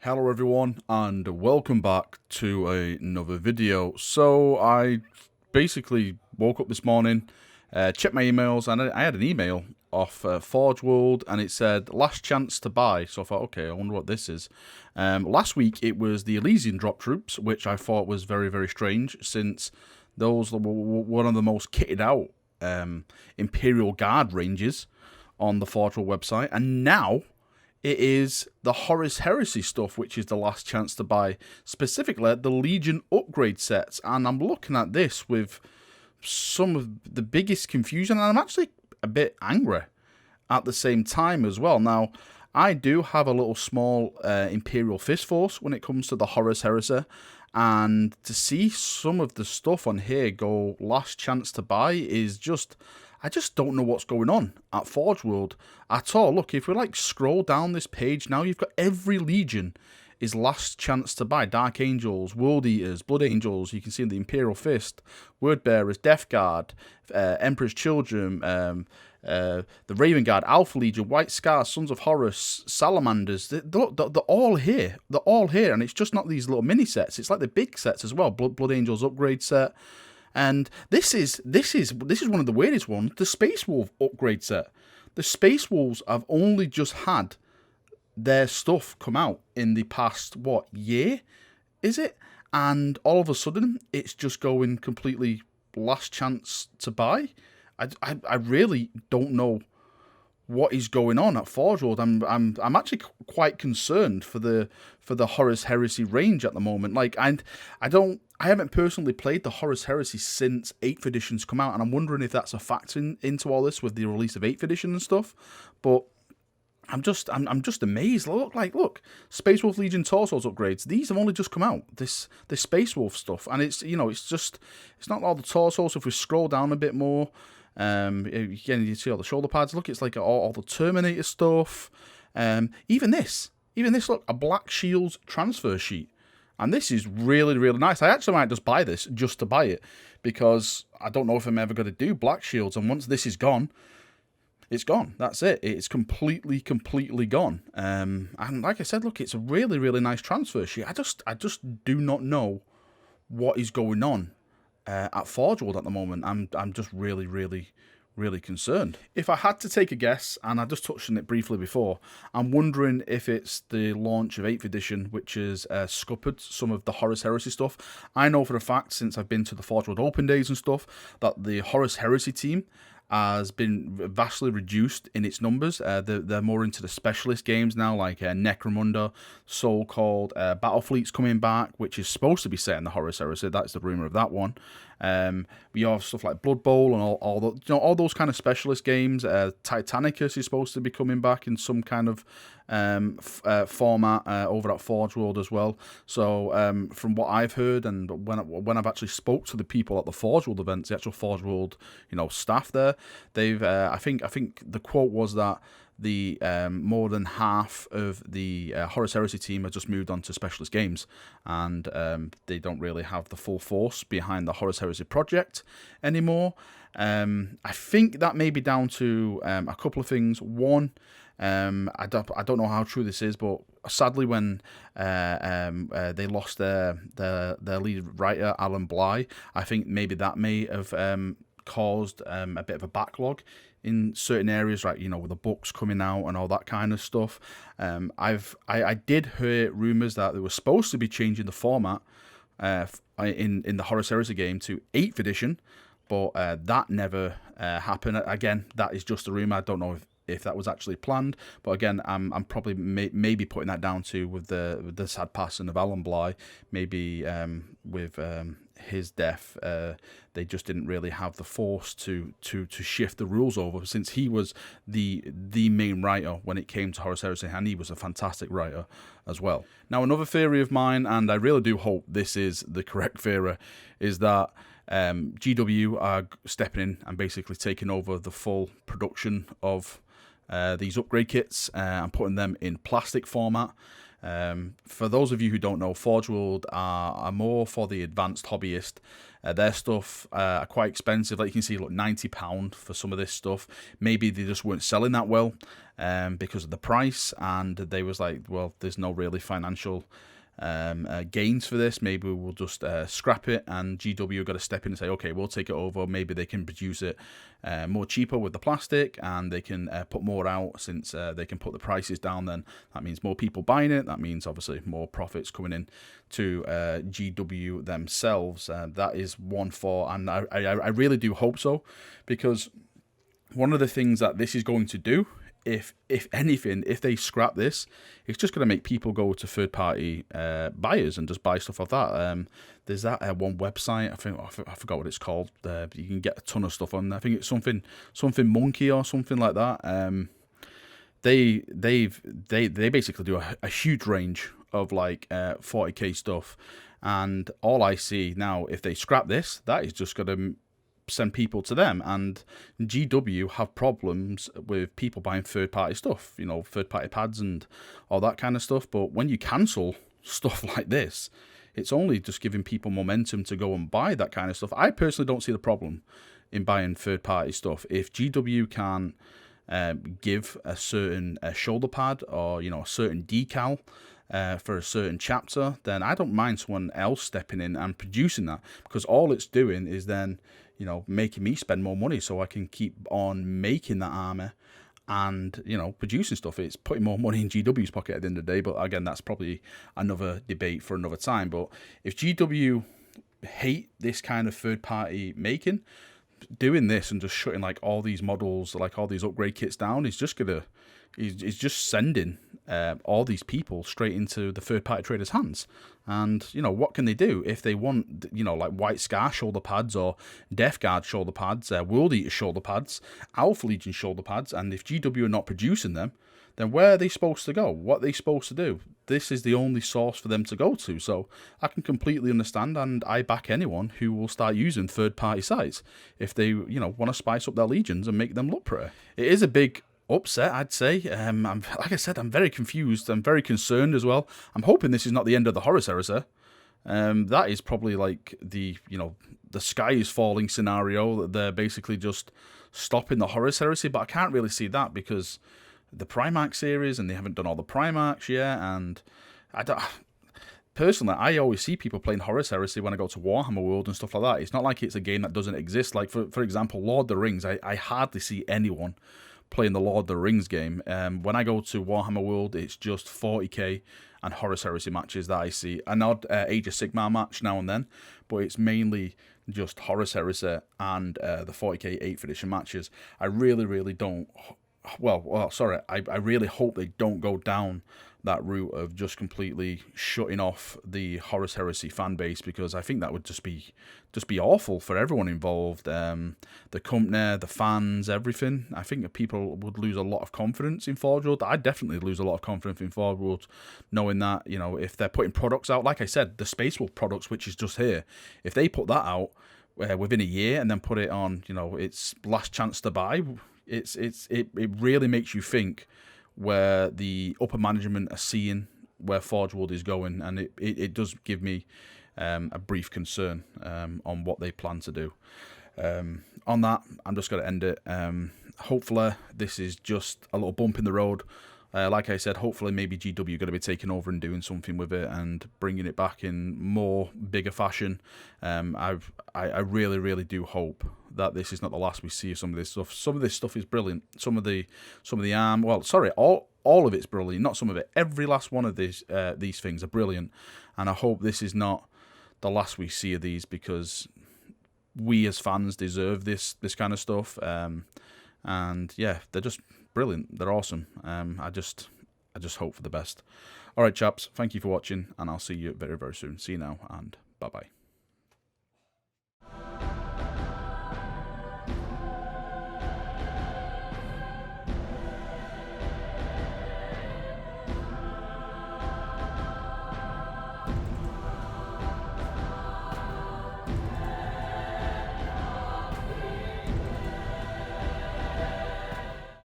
Hello everyone and welcome back to another video. So I basically woke up this morning, checked my emails, and I had an email off Forgeworld and it said last chance to buy. So I thought, okay, I wonder what this is. Last week it was the Elysian drop troops, which I thought was very, very strange since those were one of the most kitted out Imperial Guard ranges on the Forgeworld website. And now it is the Horus Heresy stuff, which is the last chance to buy, specifically the Legion upgrade sets. And I'm looking at this with some of the biggest confusion, and I'm actually a bit angry at the same time as well. Now, I do have a little small Imperial Fist Force when it comes to the Horus Heresy, and to see some of the stuff on here go last chance to buy is just... I just don't know what's going on at Forgeworld at all. Look, if we scroll down this page now, you've got every Legion is last chance to buy. Dark Angels, World Eaters, Blood Angels, you can see the Imperial Fist, Word Bearers, Death Guard, Emperor's Children, the Raven Guard, Alpha Legion, White Scars, Sons of Horus, Salamanders. They're all here. They're all here, and it's just not these little mini sets. It's like the big sets as well. Blood Angels upgrade set. And this is one of the weirdest ones, the Space Wolf upgrade set. The Space Wolves have only just had their stuff come out in the past, year, is it? And all of a sudden, it's just going completely last chance to buy. I really don't know what is going on at Forgeworld. I'm actually quite concerned for the Horus Heresy range at the moment. I haven't personally played the Horus Heresy since 8th edition's come out, and I'm wondering if that's a factor into all this with the release of 8th edition and stuff. But I'm just amazed. Look, Space Wolf Legion Torsos upgrades. These have only just come out. This Space Wolf stuff, and it's not all the torsos. If we scroll down a bit more, again you see all the shoulder pads. Look, it's like all the Terminator stuff. Even this, look, a Black Shields transfer sheet. And this is really, really nice. I actually might just buy this just to buy it, because I don't know if I'm ever going to do Black Shields. And once this is gone, it's gone. That's it. It's completely gone. And like I said, look, it's a really, really nice transfer sheet. I just do not know what is going on at Forgeworld at the moment. I'm just really, really concerned. If I had to take a guess, and I just touched on it briefly before, I'm wondering if it's the launch of 8th edition, which has scuppered some of the Horus Heresy stuff. I know for a fact, since I've been to the Forgeworld Open Days and stuff, that the Horus Heresy team has been vastly reduced in its numbers. They're more into the specialist games now, like Necromunda, Soul Called, Battlefleet's coming back, which is supposed to be set in the Horus Heresy. That's the rumour of that one. We have stuff like Blood Bowl and all those kind of specialist games. Titanicus is supposed to be coming back in some kind of format over at Forgeworld as well. So from what I've heard, and when I've actually spoke to the people at the Forgeworld events, the actual Forgeworld staff there, they've I think the quote was that the more than half of the Horus Heresy team have just moved on to specialist games, and they don't really have the full force behind the Horus Heresy project anymore. I think that may be down to a couple of things. One, I don't know how true this is, but sadly when they lost their lead writer, Alan Bly, I think maybe that may have caused a bit of a backlog in certain areas, right? With the books coming out and all that kind of stuff. I did hear rumours that they were supposed to be changing the format in the Horus Heresy game to 8th edition, but that never happened. Again, that is just a rumour. I don't know if that was actually planned, but again, I'm probably maybe putting that down to with the sad passing of Alan Bly. Maybe with his death, they just didn't really have the force to shift the rules over, since he was the main writer when it came to Horus Heresy, and he was a fantastic writer as well. Now, another theory of mine, and I really do hope this is the correct theory, is that GW are stepping in and basically taking over the full production of these upgrade kits and putting them in plastic format. For those of you who don't know, Forgeworld are more for the advanced hobbyist. Their stuff are quite expensive. Like you can see, look, £90 for some of this stuff. Maybe they just weren't selling that well because of the price, and they was like, well, there's no really financial gains for this. Maybe we'll just scrap it, and GW got to step in and say, okay, we'll take it over. Maybe they can produce it more cheaper with the plastic, and they can put more out. Since they can put the prices down, then that means more people buying it. That means obviously more profits coming in to GW themselves. That is one for, and I really do hope so, because one of the things that this is going to do, if anything, if they scrap this, it's just going to make people go to third-party buyers and just buy stuff off that. There's that one website, I forgot what it's called. You can get a ton of stuff on there. I think it's something Monkey or something like that. They basically do a huge range of like 40k stuff, and all I see now, if they scrap this, that is just going to send people to them, and GW have problems with people buying third-party stuff, you know, third-party pads and all that kind of stuff. But when you cancel stuff like this, it's only just giving people momentum to go and buy that kind of stuff. I personally don't see the problem in buying third-party stuff. If GW can give a certain shoulder pad, or, you know, a certain decal for a certain chapter, then I don't mind someone else stepping in and producing that, because all it's doing is then, you know, making me spend more money so I can keep on making that armor and, you know, producing stuff. It's putting more money in GW's pocket at the end of the day. But again, that's probably another debate for another time. But if GW hate this kind of third-party making, doing this and just shutting like all these models, like all these upgrade kits down, is just gonna, is just sending all these people straight into the third-party traders' hands. And, you know, what can they do if they want, you know, like White Scar shoulder pads or Death Guard shoulder pads, World Eater shoulder pads, Alpha Legion shoulder pads, and if GW are not producing them, then where are they supposed to go? What are they supposed to do? This is the only source for them to go to. So I can completely understand, and I back anyone who will start using third-party sites if they, you know, want to spice up their legions and make them look pretty. It is a big upset, I'd say. Like I said, I'm very confused. I'm very concerned as well. I'm hoping this is not the end of the Horus Heresy. That is probably like the, you know, the sky is falling scenario, that they're basically just stopping the Horus Heresy. But I can't really see that, because the Primarch series, and they haven't done all the Primarchs yet, and I don't. Personally, I always see people playing Horus Heresy when I go to Warhammer World and stuff like that. It's not like it's a game that doesn't exist. Like, for example, Lord of the Rings, I hardly see anyone playing the Lord of the Rings game. When I go to Warhammer World, it's just 40k and Horus Heresy matches that I see. An odd Age of Sigmar match now and then, but it's mainly just Horus Heresy and the 40k 8th edition matches. I really don't. Well, sorry. I really hope they don't go down that route of just completely shutting off the Horus Heresy fan base, because I think that would just be awful for everyone involved. The company, the fans, everything. I think that people would lose a lot of confidence in Forgeworld. I'd definitely lose a lot of confidence in Forgeworld, knowing that, you know, if they're putting products out, like I said, the Space Wolf products, which is just here, if they put that out within a year and then put it on, you know, its last chance to buy, it really makes you think where the upper management are seeing where Forgeworld is going, and it does give me a brief concern on what they plan to do. On that, I'm just going to end it. Hopefully, this is just a little bump in the road. Like I said, hopefully maybe GW are going to be taking over and doing something with it and bringing it back in more bigger fashion. I really do hope that this is not the last we see of some of this stuff. Some of this stuff is brilliant. Some of the all of it's brilliant. Not some of it. Every last one of these things are brilliant, and I hope this is not the last we see of these, because we as fans deserve this kind of stuff. And yeah, they're just brilliant. They're awesome. I just hope for the best. All right, chaps. Thank you for watching, and I'll see you very soon. See you now, and bye bye.